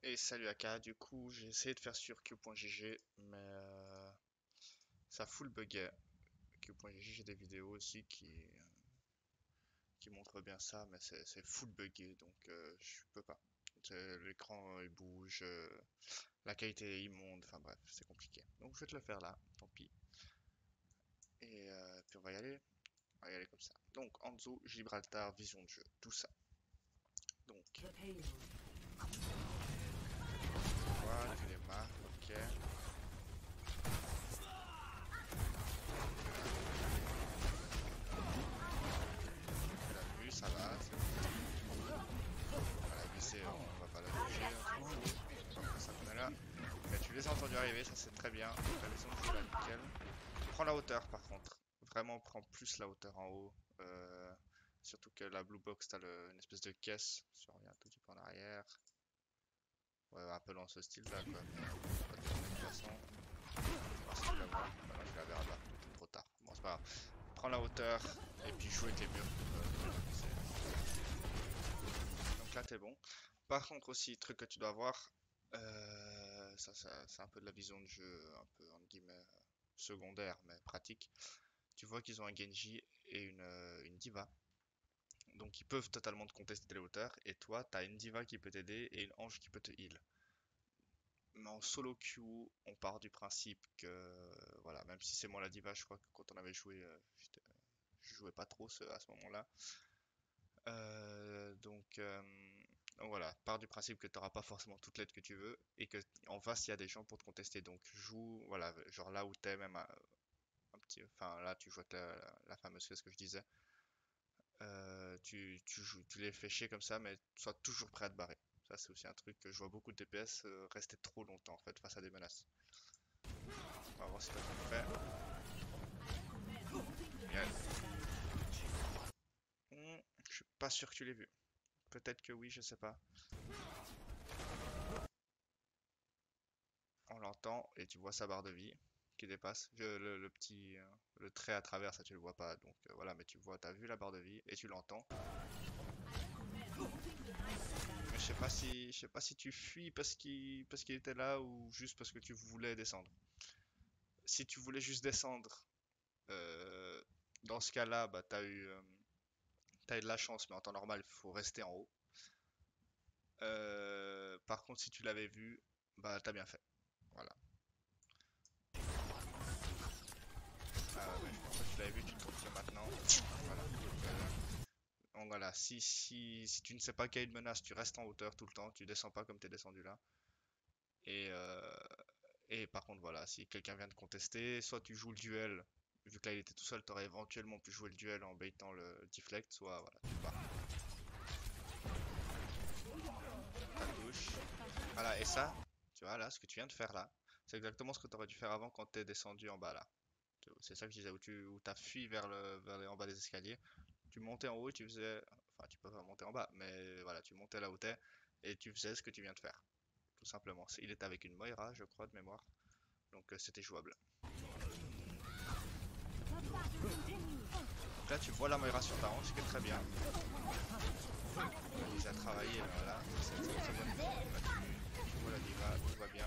Et salut Aka, du coup j'ai essayé de faire sur Q.gg mais ça full buguait. Q.gg j'ai des vidéos aussi qui montrent bien ça mais c'est full buggé donc je peux pas. L'écran il bouge, la qualité est immonde, enfin bref c'est compliqué. Donc je vais te le faire là, tant pis. Et puis on va y aller comme ça. Donc Anzo, Gibraltar, vision de jeu, tout ça. Donc voilà, tu les marques, ok. La vue, ça va, c'est bon. La vue, on va pas la toucher, on s'en fout. C'est pas pour ça qu'on est là. Mais tu les as entendus arriver, ça c'est très bien. La vision de jeu là, nickel. Prends la hauteur par contre. Vraiment, prends plus la hauteur en haut. Surtout que la blue box, t'as une espèce de caisse. Si on revient un tout petit peu en arrière. Ouais, un peu dans ce style là quoi. Mais pas de tourner de toute façon. Ah, si tu la vois. Bah non, je la verrai pas. Trop tard. Bon, c'est pas grave. Prends la hauteur et puis joue avec les murs. Donc là, t'es bon. Par contre aussi, truc que tu dois voir, ça c'est un peu de la vision de jeu, un peu entre guillemets secondaire, mais pratique. Tu vois qu'ils ont un Genji et une Diva. Donc ils peuvent totalement te contester les hauteurs. Et toi, t'as une Diva qui peut t'aider et une Ange qui peut te heal. Mais en solo queue, on part du principe que, voilà, même si c'est moi la Diva, je crois que quand on avait joué, je jouais pas trop à ce moment-là. Donc voilà, pars du principe que tu n'auras pas forcément toute l'aide que tu veux et que en face il y a des gens pour te contester. Donc joue, voilà, genre là où t'es même un petit, enfin là tu joues avec la fameuse ce que je disais. Tu les fais chier comme ça, mais sois toujours prêt à te barrer. Ça c'est aussi un truc que je vois beaucoup de DPS rester trop longtemps en fait face à des menaces. On va voir si t'as tout fait. Bien. Je suis pas sûr que tu l'aies vu. Peut-être que oui, je sais pas. On l'entend et tu vois sa barre de vie qui dépasse. Le petit le trait à travers, ça tu le vois pas. Donc voilà, mais tu vois, t'as vu la barre de vie et tu l'entends. Mais je sais pas si tu fuis parce qu'il était là ou juste parce que tu voulais descendre. Si tu voulais juste descendre, euh, dans ce cas-là, bah t'as eu de la chance, mais en temps normal, il faut rester en haut. Par contre, si tu l'avais vu, bah t'as bien fait. Voilà. Ah ouais, je pense que tu l'avais vu, tu te confirmes maintenant. Voilà. Donc voilà, si tu ne sais pas qu'il y a une menace, tu restes en hauteur tout le temps, tu descends pas comme tu es descendu là. Et, euh, et par contre, voilà, si quelqu'un vient te contester, soit tu joues le duel, vu que là il était tout seul, tu aurais éventuellement pu jouer le duel en baitant le deflect, soit voilà, tu pars. Ta touche. Voilà, et ça, tu vois là, ce que tu viens de faire là, c'est exactement ce que tu aurais dû faire avant quand tu es descendu en bas là. C'est ça que je disais, où t'as fui en bas des escaliers. Tu montais en haut et tu faisais. Enfin, tu peux pas monter en bas, mais voilà, tu montais là où t'es et tu faisais ce que tu viens de faire. Tout simplement. Il était avec une Moira, je crois, de mémoire. Donc c'était jouable. Donc là, tu vois la Moira sur ta hanche, ce qui est très bien. Elle les a travaillé, voilà. C'est très très bien. Là, tu vois la diva, tout va bien.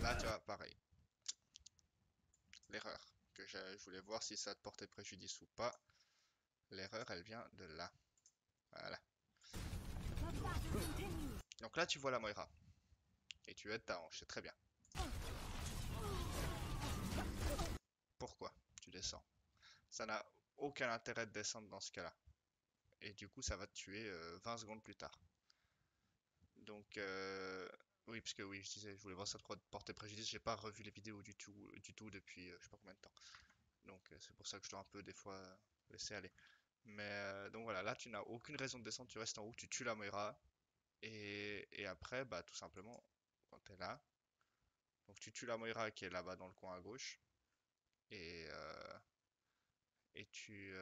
Là, tu vois, pareil. L'erreur. Je voulais voir si ça te portait préjudice ou pas. L'erreur, elle vient de là. Voilà. Donc là, tu vois la Moira. Et tu aides ta hanche, c'est très bien. Pourquoi tu descends? Ça n'a aucun intérêt de descendre dans ce cas-là. Et du coup, ça va te tuer 20 secondes plus tard. Donc, oui, parce que oui, je disais, je voulais voir ça te porter préjudice. J'ai pas revu les vidéos du tout depuis je sais pas combien de temps. Donc, c'est pour ça que je dois un peu des fois laisser aller. Mais donc voilà, là, tu n'as aucune raison de descendre. Tu restes en haut, tu tues la Moira. Et après, bah, tout simplement, quand t'es là, donc tu tues la Moira qui est là-bas dans le coin à gauche. Et, euh, et tu.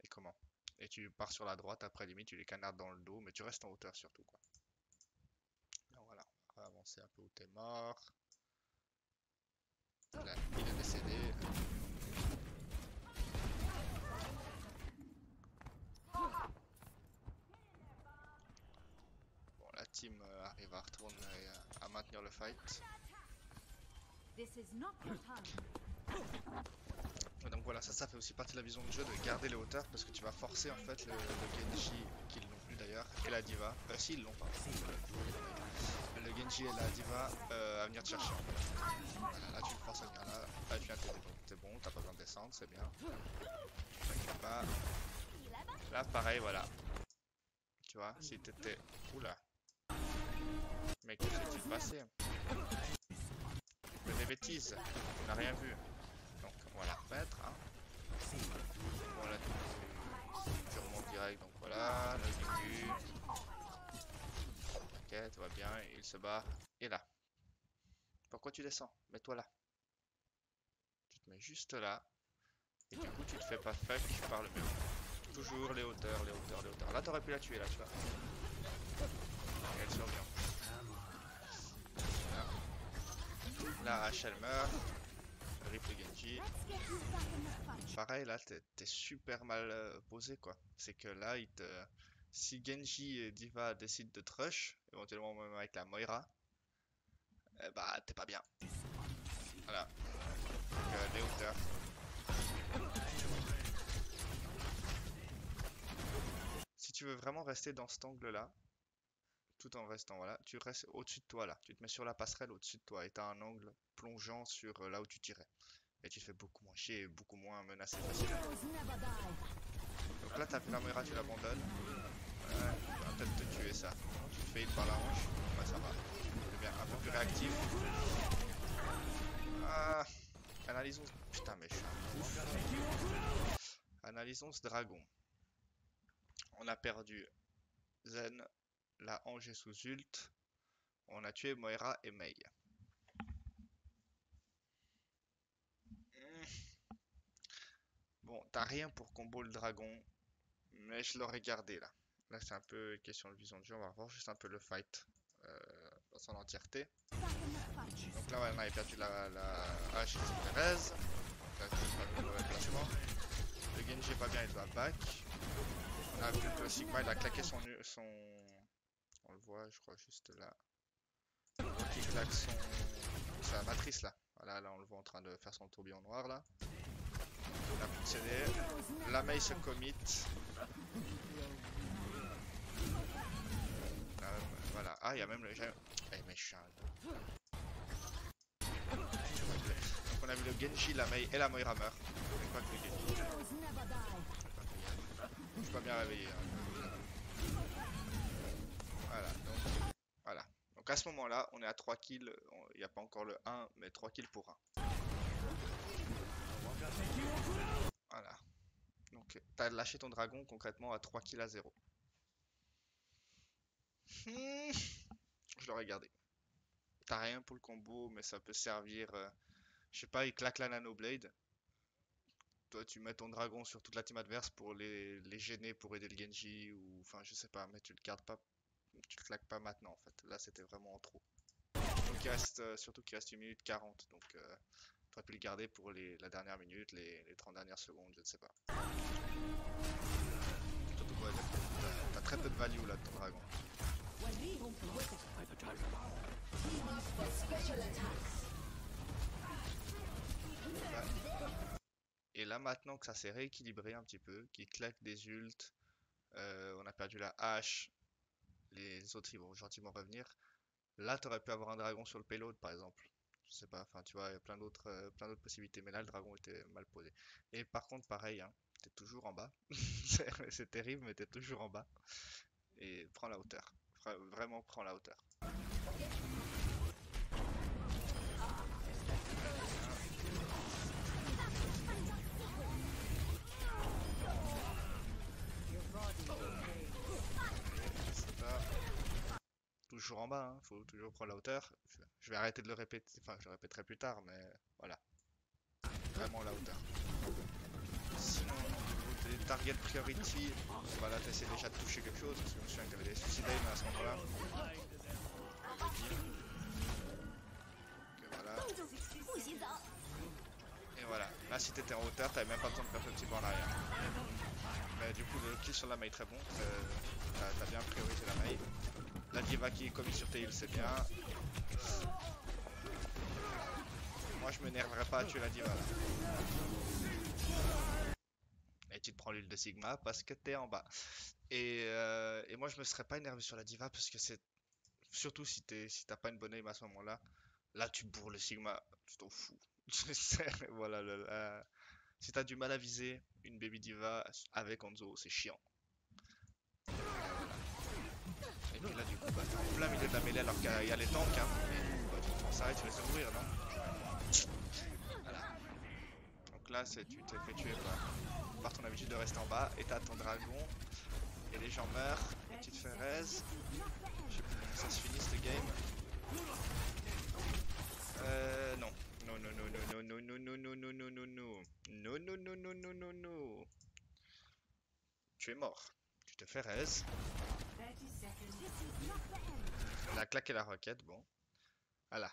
Et comment? Et tu pars sur la droite, après limite tu les canardes dans le dos, mais tu restes en hauteur surtout quoi. Donc voilà, on va avancer un peu où t'es mort. Là, il est décédé. team arrive à retourner à maintenir le fight. Donc voilà, ça fait aussi partie de la vision de jeu de garder les hauteurs parce que tu vas forcer en fait le Genji, qui l'ont plus d'ailleurs, et la Diva, si ils l'ont pas, le Genji et la Diva à venir te chercher en fait. Voilà, là tu le forces à venir là, là tu viens t'aider, donc t'es bon, t'as pas besoin de descendre, c'est bien. T'inquiète pas. Là pareil, voilà. Tu vois, si t'étais... Oula. Mec, que s'est-il passé? Mais des bêtises, on n'a rien vu. Donc on va la remettre, hein. Bon là tu remontes direct, donc voilà, le début. Ok, tout va bien, il se bat. Et là. Pourquoi tu descends? Mets-toi là. Tu te mets juste là. Et du coup tu te fais pas fuck par le mur. Toujours les hauteurs, les hauteurs, les hauteurs. Là t'aurais pu la tuer là, tu vois. Et elle survient. Là H elle meurt. Rip le Genji. Pareil là t'es super mal posé quoi. C'est que là si Genji et Diva décident de trush, éventuellement même avec la Moira, bah t'es pas bien. Voilà. Donc les hauteurs. Si tu veux vraiment rester dans cet angle là, tout en restant voilà, tu restes au-dessus de toi là. Tu te mets sur la passerelle au-dessus de toi et t'as un angle plongeant sur là où tu tirais. Et tu te fais beaucoup moins chier et beaucoup moins menacé facilement. Donc là t'as vu la Moira, tu l'abandonnes. Ouais, va peut-être te tuer ça. Tu te fais hit par la hanche. Ouais ça va. Tu deviens un peu plus réactif. Ah, analysons. Putain mais je suis un ouf. Analysons ce dragon. On a perdu Zen, la Ange est sous ult. On a tué Moira et Mei. Bon, t'as rien pour combo le dragon, mais je l'aurais gardé là. Là, c'est un peu question de vision de jeu. On va voir juste un peu le fight dans son entièreté. Donc là, ouais, on avait perdu la H et Thérèse. Donc là, c'est pas le mauvais placement. Le Genji est pas bien, il doit back. On a vu que le Sigma, il a claqué son. On le voit, je crois, juste là. On voit qu'il claque sa matrice là. Voilà, là, on le voit en train de faire son tourbillon noir là. On a plus de CD. La Mei se commit. Voilà. Ah, il y a même le. Eh, mais je suis un. Donc on a vu le Genji, la Mei et la Moira meurt. Mais pas que le Genji. Je suis pas bien réveillé. Hein. Voilà. Donc à ce moment-là, on est à 3 kills. Il n'y a pas encore le 1, mais 3 kills pour 1. Voilà. Donc t'as lâché ton dragon concrètement à 3 kills à 0. Je l'aurais gardé. T'as rien pour le combo, mais ça peut servir. Je sais pas, il claque la Nano Blade. Toi, tu mets ton dragon sur toute la team adverse pour les gêner, pour aider le Genji, ou enfin, je sais pas, mais tu le gardes pas, tu le claques pas maintenant en fait. Là, c'était vraiment en trop. Donc, il reste, surtout qu'il reste 1 minute 40, donc tu aurais pu le garder pour la dernière minute, les 30 dernières secondes, je ne sais pas. Surtout quoi, t'as très peu de value là de ton dragon. Et là maintenant que ça s'est rééquilibré un petit peu, qu'il claque des ults, on a perdu la hache, les autres ils vont gentiment revenir. Là t'aurais pu avoir un dragon sur le payload par exemple. Je sais pas, enfin tu vois, il y a plein d'autres possibilités, mais là le dragon était mal posé. Et par contre pareil, hein, t'es toujours en bas. C'est terrible, mais t'es toujours en bas. Et prends la hauteur. Vraiment prends la hauteur. Toujours en bas, hein, faut toujours prendre la hauteur. Je vais arrêter de le répéter, enfin je le répéterai plus tard, mais voilà. Vraiment la hauteur. Sinon, au niveau des target priority, voilà, t'essaies déjà de toucher quelque chose, parce que je me souviens que t'avais des suicidaires à ce moment-là. Voilà. Et voilà, là si t'étais en hauteur, t'avais même pas besoin de faire ce petit pas en arrière. Mais du coup, le kill sur la maille très bon, t'as bien priorisé la maille. La diva qui est commis sur tes heals, c'est bien. Moi je m'énerverai pas à tuer la diva là. Et tu te prends l'huile de Sigma parce que t'es en bas. Et moi je me serais pas énervé sur la diva parce que c'est... Surtout si t'as pas une bonne aim à ce moment-là. Là tu bourres le Sigma, tu t'en fous. Voilà, si t'as du mal à viser une baby diva avec Hanzo, c'est chiant. Et donc là du coup bah, t'es en plein milieu de la mêlée alors qu'il y a les tanks hein. Et bah, tu te prends ça et tu laisses mourir non? Voilà. Donc là tu t'es fait tuer par ton habitude de rester en bas et t'as ton dragon et les gens meurent et tu te fais raise. Je sais pas comment ça se finit ce game. Non. Non, non, non, non, non, non, non, non, non, non, non, non. Non, non, non, non, non, non, non. Tu es mort. Tu te fais raise. Elle a claqué la roquette, bon. Voilà.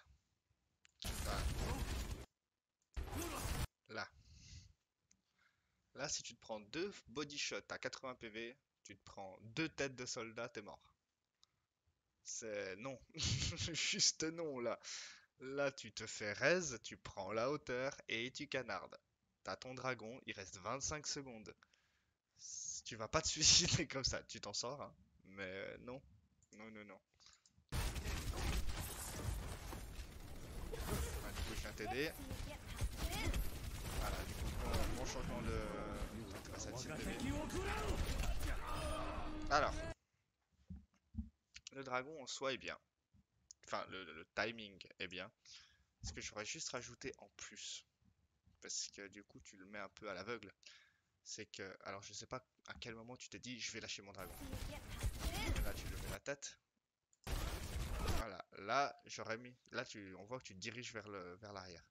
Là. Là, si tu te prends 2 body shots à 80 PV, tu te prends 2 têtes de soldats, t'es mort. C'est non. Juste non, là. Là, tu te fais raise, tu prends la hauteur et tu canardes. T'as ton dragon, il reste 25 secondes. Tu vas pas te suicider comme ça, tu t'en sors, hein. Mais non. Non, non, non. Ah, du coup, je viens t'aider. Voilà, du coup, bon changement de... Alors, le dragon en soi est bien. Enfin, le timing est bien. Ce que j'aurais juste rajouté en plus, parce que du coup, tu le mets un peu à l'aveugle, c'est que... Alors, je sais pas à quel moment tu t'es dit, je vais lâcher mon dragon. Là, tu le mets la tête. Voilà, là, j'aurais mis... Là, on voit que tu te diriges vers l'arrière.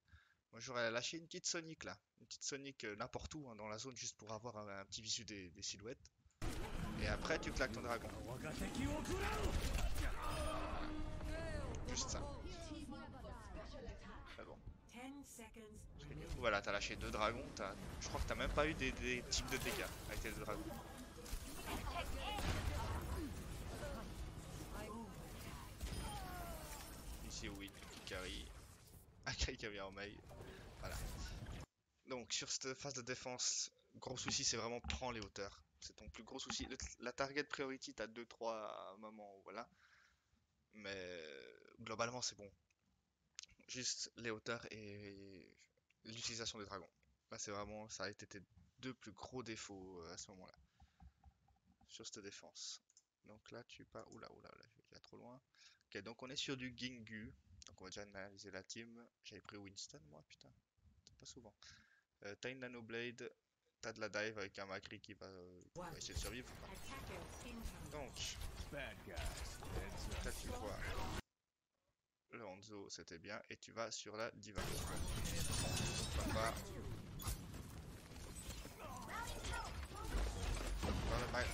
Moi j'aurais lâché une petite Sonic là, une petite Sonic n'importe où hein, dans la zone juste pour avoir un petit visu des silhouettes. Et après tu claques ton dragon. Juste ça. Ah bon. Voilà, t'as lâché 2 dragons, je crois que t'as même pas eu des types de dégâts avec tes 2 dragons. Ici oui, qui carry. Akai qui vient en mail. Voilà. Donc sur cette phase de défense, gros souci c'est vraiment prends les hauteurs. C'est ton plus gros souci. La target priority t'as 2-3 moments, voilà. Mais globalement c'est bon. Juste les hauteurs et l'utilisation des dragons. Là c'est vraiment, ça a été tes 2 plus gros défauts à ce moment-là. Sur cette défense. Donc là tu pars... Oula, oula, oula, je vais déjà trop loin. Ok, donc on est sur du Gingu. Donc on va déjà analyser la team. J'avais pris Winston moi, putain. C'est pas souvent. T'as une Nanoblade, t'as de la dive avec un Macri qui va essayer de survivre. Donc, là tu vois le Hanzo, c'était bien, et tu vas sur la diva.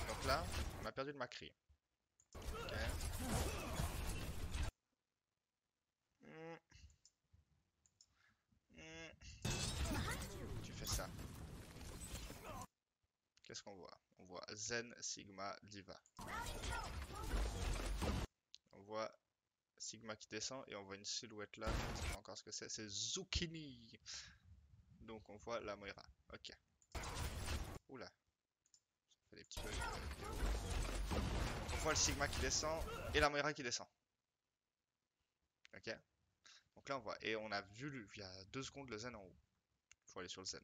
Donc là, on a perdu le Macri. Ok. Tu fais ça. Qu'est-ce qu'on voit? On voit Zen, Sigma, Diva. On voit Sigma qui descend et on voit une silhouette là. Je ne sais pas encore ce que c'est Zucchini. Donc on voit la Moira. Ok. Oula. Ça fait des petits bugs de vidéo. On voit le Sigma qui descend et la Moira qui descend. Ok. Donc là on voit. Et on a vu il y a 2 secondes le Zen en haut. Il faut aller sur le Zen.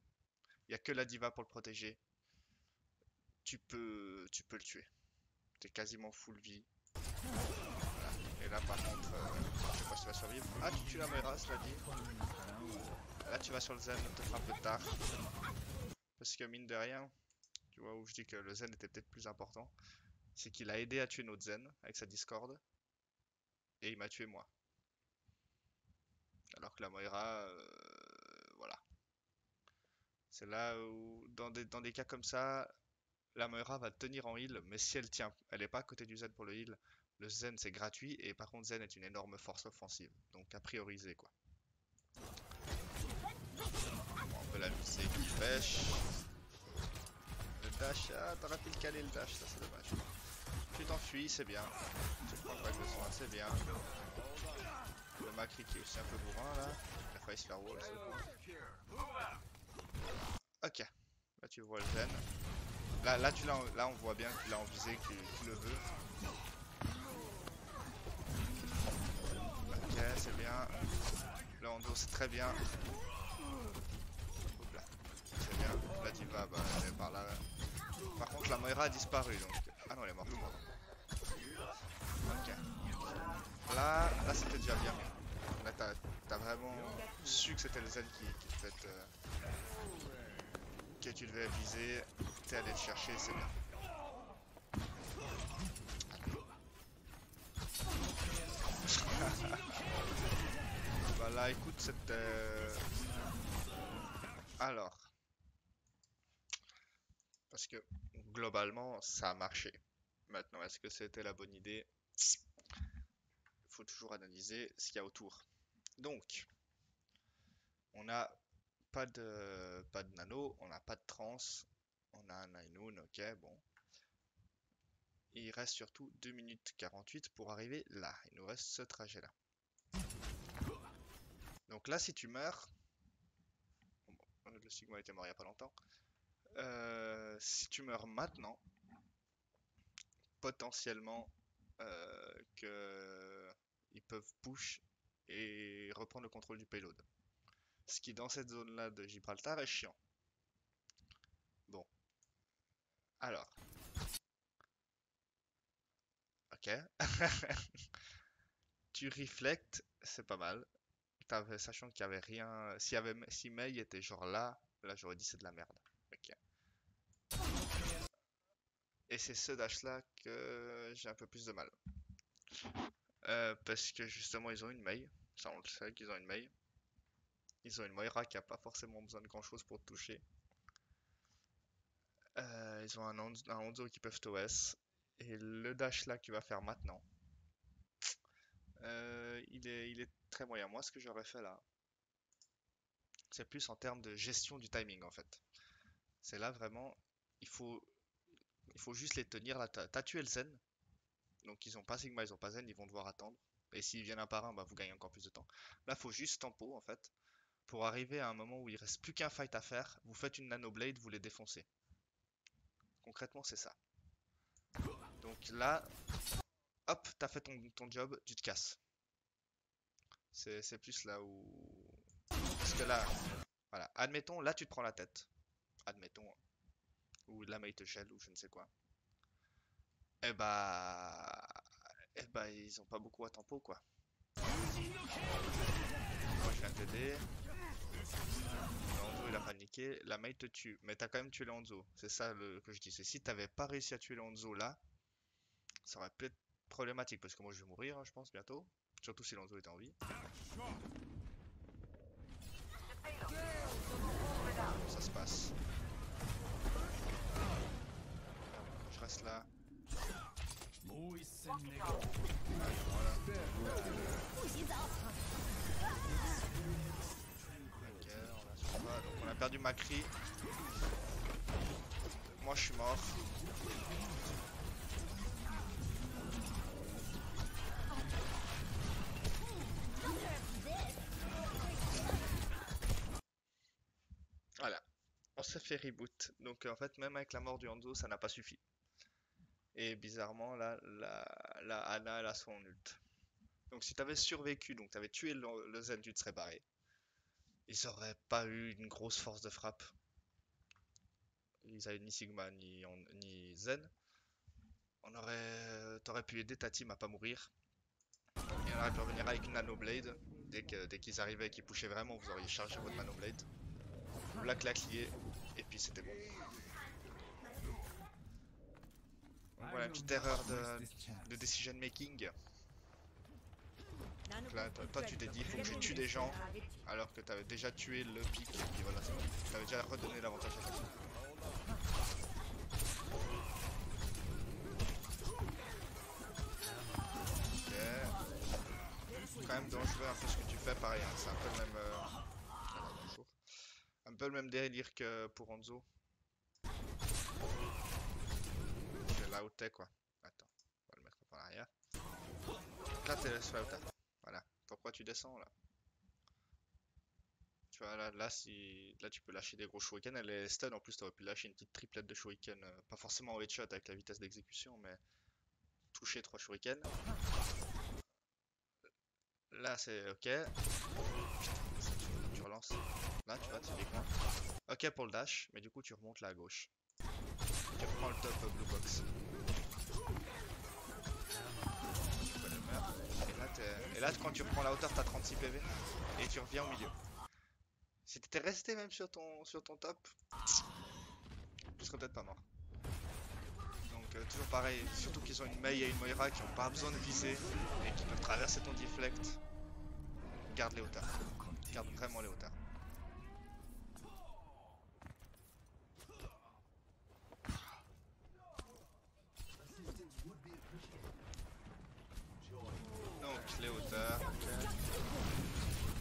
Il n'y a que la Diva pour le protéger. Tu peux le tuer. T'es quasiment full vie. Voilà. Et là par contre, je sais pas si tu vas survivre. Ah tu tues la Moira, cela dit. Là tu vas sur le Zen, peut-être un peu tard. Parce que mine de rien, tu vois où je dis que le Zen était peut-être plus important, c'est qu'il a aidé à tuer notre Zen avec sa Discord. Et il m'a tué moi. Alors que la Moira, voilà. C'est là où, dans des cas comme ça, la Moira va tenir en heal, mais si elle tient, elle est pas à côté du Zen pour le heal, le Zen c'est gratuit, et par contre Zen est une énorme force offensive. Donc à prioriser quoi. Bon, on peut la musique qui pêche. Le dash, ah t'aurais pu le caler le dash, ça c'est dommage. Tu t'enfuis, c'est bien. Tu prends pas de soin, c'est bien. Le Macri qui est aussi un peu bourrin là. Il a failli se faire wall. Ok. Là tu vois le zen. Là, là on voit bien qu'il a en visée, qu'il le veut. Ok, c'est bien. Le Hando c'est très bien. Là. C'est bien. La diva, bah, elle est par là. Par contre la Moira a disparu donc. Ah non elle est morte. Ok. Là c'était déjà bien mieux. Là t'as vraiment su que c'était le zen qui devait être, que tu devais viser. T'es allé le chercher, c'est bien. Bah là écoute c'était... Alors. Parce que globalement ça a marché. Maintenant est-ce que c'était la bonne idée? Il faut toujours analyser ce qu'il y a autour. Donc, on n'a pas de nano, on n'a pas de trans, on a un Ainoun, ok, bon. Et il reste surtout 2 minutes 48 pour arriver là. Il nous reste ce trajet-là. Donc là, si tu meurs, bon, le Sigma était mort il n'y a pas longtemps. Si tu meurs maintenant, potentiellement que ils peuvent push et reprendre le contrôle du payload. Ce qui dans cette zone-là de Gibraltar est chiant. Bon, alors, ok. Tu reflectes, c'est pas mal. Sachant qu'il y avait rien. Si Mei était genre là j'aurais dit c'est de la merde. Ok. Et c'est ce dash là que j'ai un peu plus de mal. Parce que justement ils ont une Mei. Ça on le sait qu'ils ont une Mei. Ils ont une Moira qui a pas forcément besoin de grand chose pour te toucher. Ils ont un Hanzo qui peuvent TOS. Et le dash là que tu vas faire maintenant. Il est très moyen. Moi ce que j'aurais fait là. C'est plus en termes de gestion du timing en fait. C'est là vraiment. Il faut, il faut juste les tenir là. T'as tué le Zen. Donc ils ont pas Sigma, ils ont pas Zen, ils vont devoir attendre. Et s'ils viennent un par un, bah vous gagnez encore plus de temps. Là, faut juste tempo en fait. Pour arriver à un moment où il reste plus qu'un fight à faire, vous faites une Nano Blade, vous les défoncez. Concrètement, c'est ça. Donc là, hop, t'as fait ton job, tu te casses. C'est plus là où... Parce que là, voilà. Admettons, là tu te prends la tête. Admettons. Ou la Mate Shell, ou je ne sais quoi. Et bah... Et bah, ils ont pas beaucoup à tempo, quoi. Moi, je viens t'aider. Hanzo il a paniqué, la Mei te tue, mais t'as quand même tué le Hanzo. C'est ça que je dis. C'est si t'avais pas réussi à tuer le Hanzo là, ça aurait pu être problématique parce que moi je vais mourir, hein, je pense bientôt. Surtout si le Hanzo était en vie. Ça se passe. Je reste là. Allez, voilà. Ok, donc on a perdu Macri. Moi je suis mort. Voilà, on s'est fait reboot. Donc en fait, même avec la mort du Hanzo, ça n'a pas suffi. Et bizarrement, là, la Ana, elle a son ult. Donc si t'avais survécu, donc t'avais tué le Zen, tu te serais barré. Ils auraient pas eu une grosse force de frappe. Ils avaient ni Sigma ni Zen. T'aurais pu aider ta team à pas mourir. Et on aurait pu revenir avec une Nano Blade. Dès qu'ils arrivaient et qu'ils pushaient vraiment, vous auriez chargé votre Nano Blade. Vous la claqueliez. Et puis c'était bon. Donc voilà, une petite erreur de decision making. Donc là, toi tu t'es dit, il faut que je tue des gens. Alors que t'avais déjà tué le pic. Et puis voilà, t'avais déjà redonné l'avantage à ta team. Quand même dangereux un peu ce que tu fais, pareil, hein. C'est un peu le même un peu le même délire que pour Hanzo. C'est là où t'es quoi. Attends. Donc là, t'es sur la hauteur. Voilà. Pourquoi tu descends là? Tu vois, là, si... là tu peux lâcher des gros shurikens. Elle est stun en plus, t'aurais pu lâcher une petite triplette de shurikens. Pas forcément en headshot avec la vitesse d'exécution, mais toucher 3 shurikens. Là, c'est ok. Tu relances. Là, tu vois, typiquement. Ok pour le dash, mais du coup, tu remontes là à gauche. Tu reprends le top blue box. Et là, quand tu reprends la hauteur, t'as 36 PV. Et tu reviens au milieu. Si t'étais resté même sur ton top, tu serais peut-être pas mort. Donc toujours pareil, surtout qu'ils ont une Mei et une Moira qui n'ont pas besoin de viser et qui peuvent traverser ton deflect. Garde les hauteurs. Garde vraiment les hauteurs. Donc les hauteurs, ok.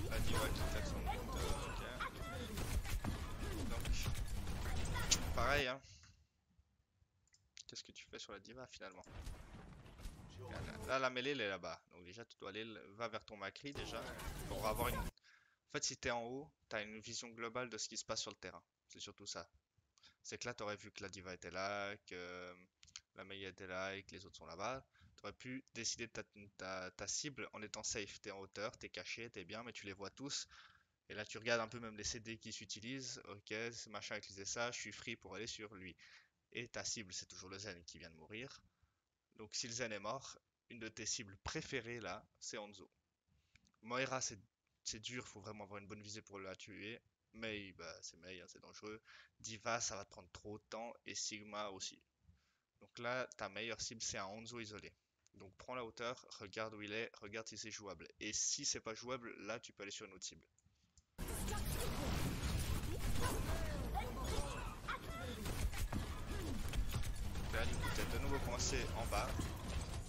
La diva qui tape son window, ok. Donc, pareil hein. Qu'est-ce que tu fais sur la diva finalement? Là la mêlée elle est là-bas. Donc déjà tu dois aller, va vers ton Macri déjà. Pour avoir une... En fait si t'es en haut, t'as une vision globale de ce qui se passe sur le terrain. C'est surtout ça. C'est que là t'aurais vu que la diva était là, que la Mei était là et que les autres sont là-bas. T'aurais pu décider de ta cible en étant safe. T'es en hauteur, t'es caché, t'es bien, mais tu les vois tous. Et là tu regardes un peu même les CD qui s'utilisent. Ok, ce machin a utilisé ça, je suis free pour aller sur lui. Et ta cible c'est toujours le Zen qui vient de mourir. Donc si le Zen est mort, une de tes cibles préférées là, c'est Hanzo. Moira c'est dur, faut vraiment avoir une bonne visée pour la tuer. Mei, bah c'est Mei, hein, c'est dangereux. Diva ça va te prendre trop de temps et Sigma aussi. Donc là ta meilleure cible c'est un Hanzo isolé. Donc prends la hauteur, regarde où il est, regarde si c'est jouable. Et si c'est pas jouable, là tu peux aller sur une autre cible. Là du coup t'es de nouveau coincé en bas.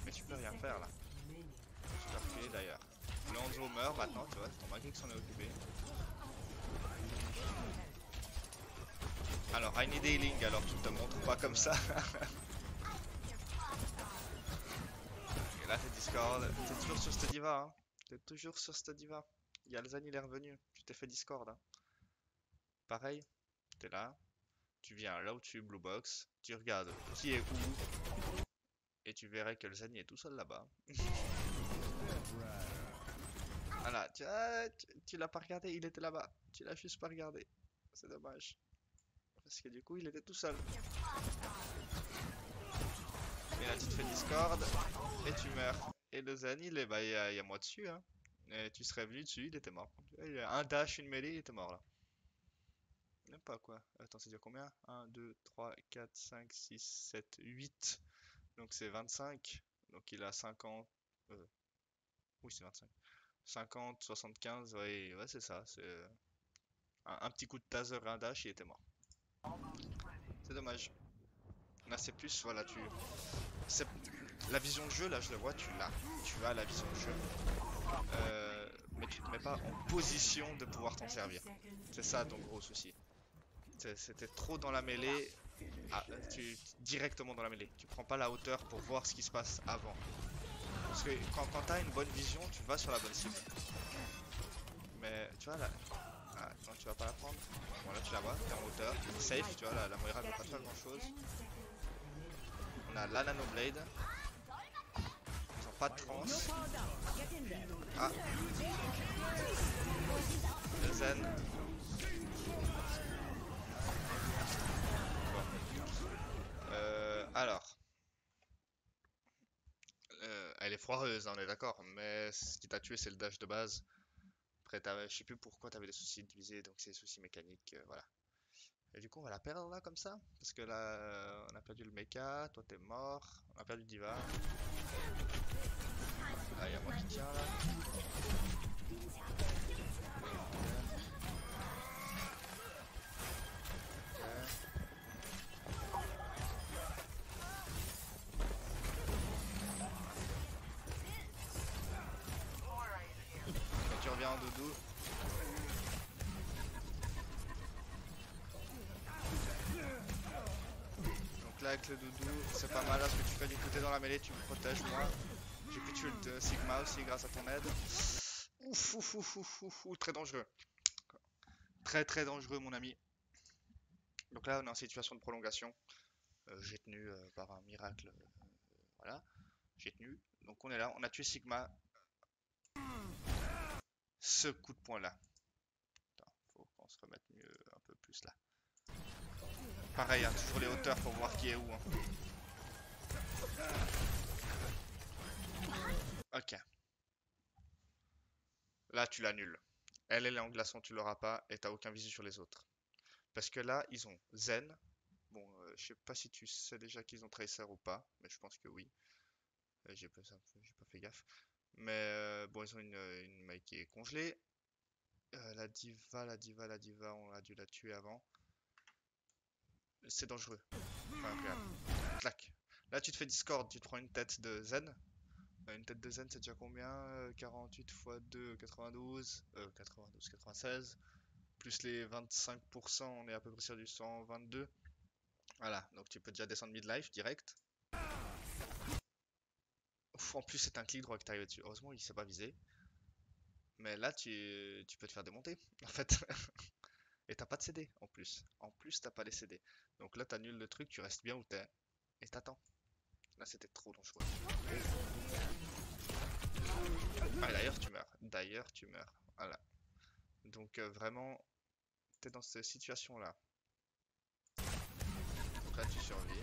Mais tu peux rien faire là. Tu peux reculer d'ailleurs. Le Hanzo meurt maintenant, tu vois, c'est ton Macri qui s'en est occupé. Alors, I need healing, alors tu te montres pas comme ça. Et là, t'es Discord. T'es toujours sur cette diva, hein. T'es toujours sur cette diva. Yalzan, il est revenu. Tu t'es fait Discord, hein. Pareil, t'es là. Tu viens là où tu es, Blue Box. Tu regardes qui est où. Et tu verrais que le Zani est tout seul là-bas. Voilà, tu l'as pas regardé, il était là-bas. Tu l'as juste pas regardé. C'est dommage. Parce que du coup, il était tout seul. Et là, tu te fais Discord et tu meurs. Et le Zen, bah, il y a moi dessus, hein. Et tu serais venu dessus, il était mort. Il y a un dash, une mêlée, il était mort là. Même pas quoi. Attends, c'est dire combien? 1, 2, 3, 4, 5, 6, 7, 8. Donc c'est 25. Donc il a 50. Oui, c'est 25. 50, 75, ouais, ouais c'est ça. C'est un petit coup de taser et un dash, il était mort. C'est dommage. Là, c'est plus, voilà, la vision de jeu, là, je le vois, tu l'as. Tu as la vision de jeu. Mais tu te mets pas en position de pouvoir t'en servir. C'est ça ton gros souci. C'était trop dans la mêlée. Ah, directement dans la mêlée. Tu prends pas la hauteur pour voir ce qui se passe avant. Parce que quand t'as une bonne vision, tu vas sur la bonne cible. Mais tu vois là. Ah, non, tu vas pas la prendre. Bon, là tu la vois, t'es en hauteur, safe, tu vois, la Moira ne va pas faire grand chose. On a la Nanoblade. Ils ont pas de trans. Ah, le Zen. Bon. Alors. Elle est foireuse, hein, on est d'accord, mais ce qui t'a tué c'est le dash de base. Après, je sais plus pourquoi t'avais des soucis de visée, donc c'est des soucis mécaniques, voilà. Et du coup, on va la perdre là comme ça, parce que là, on a perdu le mecha, toi t'es mort, on a perdu Diva. Ah, y'a moi qui tiens là. Et tu reviens en doudou. Donc là avec le doudou, c'est pas mal là ce que tu fais, du coup t'es dans la mêlée, tu me protèges moi. J'ai pu tuer le Sigma aussi grâce à ton aide. Ouf, ouf, ouf, ouf, ouf, ouf, très dangereux. Très très dangereux mon ami. Donc là on est en situation de prolongation. J'ai tenu par un miracle. Voilà, j'ai tenu. Donc on est là, on a tué Sigma. Ce coup de poing là. Attends, faut qu'on se remette mieux un peu plus là. Pareil, hein, toujours les hauteurs pour voir qui est où. Hein. Ok. Là tu l'annules. Elle est en glaçon, tu l'auras pas et t'as aucun visu sur les autres. Parce que là, ils ont Zen. Bon, je sais pas si tu sais déjà qu'ils ont Tracer ou pas, mais je pense que oui. J'ai pas fait gaffe. Mais bon, ils ont une Mei qui est congelée. La diva, on a dû la tuer avant. C'est dangereux. Enfin, regarde. Clac. Là, tu te fais Discord, tu te prends une tête de Zen. Une tête de Zen, c'est déjà combien 48 x 2, 92. 92, 96. Plus les 25%, on est à peu près sur du 122. Voilà, donc tu peux déjà descendre mid-life direct. Ouf, en plus, c'est un clic droit que t'arrives dessus. Heureusement, il s'est pas visé. Mais là, tu peux te faire démonter, en fait. Et t'as pas de CD, en plus. En plus, t'as pas les CD. Donc là, t'annules le truc, tu restes bien où t'es. Et t'attends. Là, c'était trop dangereux. Ah, d'ailleurs, tu meurs. D'ailleurs, tu meurs. Voilà. Donc, vraiment, t'es dans cette situation-là. Donc là, tu survis.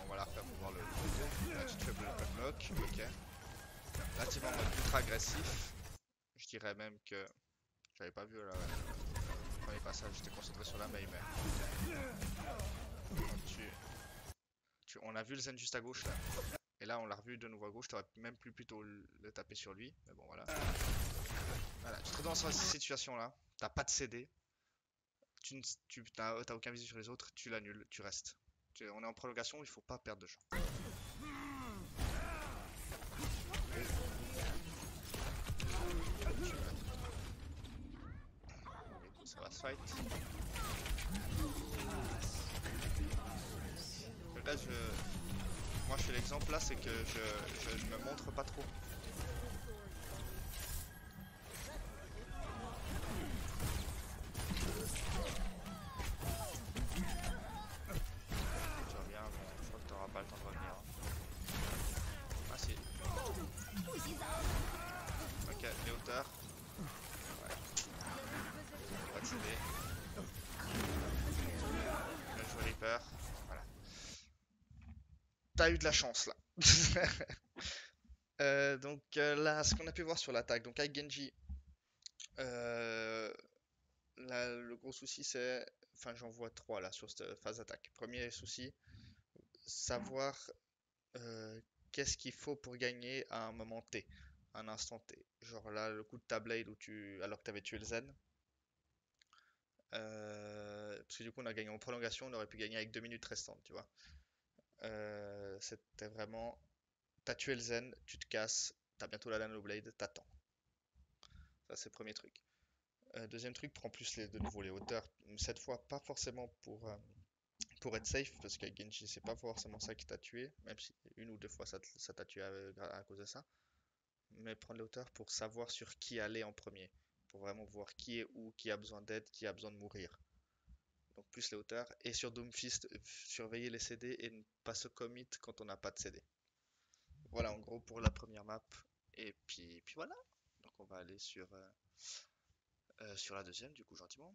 On va la refaire pour voir le jeu. Là, tu te fais block. Ok. Là, tu vas en mode ultra agressif. Je dirais même que j'avais pas vu là, le premier passage, j'étais concentré sur la main, mais on a vu le Zen juste à gauche là. Et là, on l'a revu de nouveau à gauche, t'aurais même plus plutôt le taper sur lui. Mais bon, voilà. Voilà, tu te retrouves dans cette situation là, t'as pas de CD, t'as aucun visu sur les autres, tu l'annules, tu restes. On est en prolongation, il faut pas perdre de gens. Ça va se fight. Là, moi je fais l'exemple là, c'est que je me montre pas trop. Tu reviens, bon, je crois que t'auras pas le temps de revenir. Hein. Ah si. Ok, les hauteurs. Ouais. Pas de CD. Bien joué Reaper. Voilà. T'as eu de la chance là. Donc là, ce qu'on a pu voir sur l'attaque, donc avec Genji, là, le gros souci c'est, enfin j'en vois trois là sur cette phase d'attaque. Premier souci, savoir euh, qu'est-ce qu'il faut pour gagner à un moment T, un instant T. Genre là, le coup de ta blade où alors que tu avais tué le Zen. Parce que du coup on a gagné en prolongation, on aurait pu gagner avec 2 minutes restantes, tu vois. C'était vraiment, t'as tué le Zen, tu te casses, t'as bientôt la Nano Blade, t'attends. Ça c'est le premier truc. Deuxième truc, prends plus de nouveau les hauteurs. Cette fois, pas forcément pour être safe, parce qu'avec Genji, c'est pas forcément ça qui t'a tué, même si une ou deux fois ça t'a tué à cause de ça. Mais prendre les hauteurs pour savoir sur qui aller en premier. Pour vraiment voir qui est où, qui a besoin d'aide, qui a besoin de mourir. Donc plus les hauteurs. Et sur Doomfist, surveiller les CD et ne pas se commit quand on n'a pas de CD. Voilà en gros pour la première map. Et puis voilà. Donc on va aller sur la deuxième du coup gentiment.